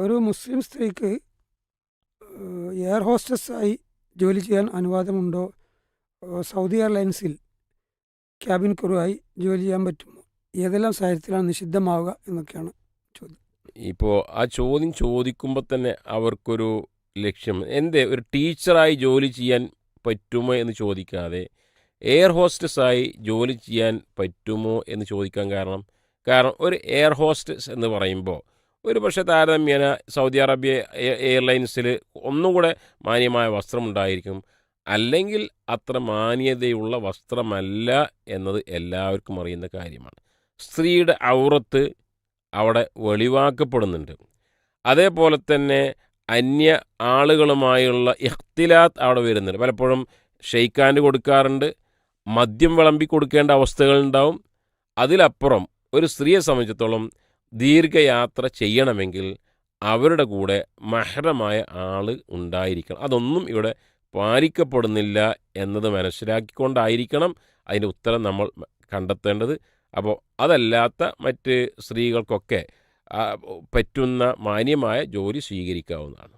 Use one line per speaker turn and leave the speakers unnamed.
ഒരു മുസ്ലിം സ്ത്രീക്ക് എയർ ഹോസ്റ്റസായി ജോലി ചെയ്യാൻ അനുവാദമുണ്ടോ? സൗദി എയർലൈൻസിൽ ക്യാബിൻ ക്രൂവായി ജോലി ചെയ്യാൻ പറ്റുമോ? ഏതെല്ലാം സാഹചര്യത്തിലാണ് നിഷിദ്ധമാവുക എന്നൊക്കെയാണ് ചോദ്യം.
ഇപ്പോൾ ആ ചോദ്യം ചോദിക്കുമ്പോൾ തന്നെ അവർക്കൊരു ലക്ഷ്യം എന്തേ ഒരു ടീച്ചറായി ജോലി ചെയ്യാൻ പറ്റുമോ എന്ന് ചോദിക്കാതെ എയർ ഹോസ്റ്റസായി ജോലി ചെയ്യാൻ പറ്റുമോ എന്ന് ചോദിക്കാൻ കാരണം ഒരു എയർ ഹോസ്റ്റസ് എന്ന് പറയുമ്പോൾ ഒരു പക്ഷേ താരതമ്യേന സൗദി അറേബ്യ എയർലൈൻസിൽ ഒന്നും കൂടെ മാന്യമായ വസ്ത്രമുണ്ടായിരിക്കും, അല്ലെങ്കിൽ അത്ര മാന്യതയുള്ള വസ്ത്രമല്ല എന്നത് എല്ലാവർക്കും അറിയുന്ന കാര്യമാണ്. സ്ത്രീയുടെ ഔറത്ത് അവിടെ വെളിവാക്കപ്പെടുന്നുണ്ട്. അതേപോലെ തന്നെ അന്യ ആളുകളുമായുള്ള ഇഖ്തിലാത്ത് അവിടെ വരുന്നുണ്ട്. പലപ്പോഴും ഷെയ്ക്കാൻഡ് കൊടുക്കാറുണ്ട്, മദ്യം വിളമ്പി കൊടുക്കേണ്ട അവസ്ഥകളുണ്ടാവും. അതിലപ്പുറം ഒരു സ്ത്രീയെ സംബന്ധിച്ചിടത്തോളം ദീർഘയാത്ര ചെയ്യണമെങ്കിൽ അവരുടെ കൂടെ മഹ്റമായ ആൾ ഉണ്ടായിരിക്കണം. അതൊന്നും ഇവിടെ പാലിക്കപ്പെടുന്നില്ല എന്നത് മനസ്സിലാക്കിക്കൊണ്ടായിരിക്കണം അതിൻ്റെ ഉത്തരം നമ്മൾ കണ്ടെത്തേണ്ടത്. അപ്പോൾ അതല്ലാത്ത മറ്റ് സ്ത്രീകൾക്കൊക്കെ പറ്റുന്ന മാന്യമായ ജോലി സ്വീകരിക്കാവുന്നതാണ്.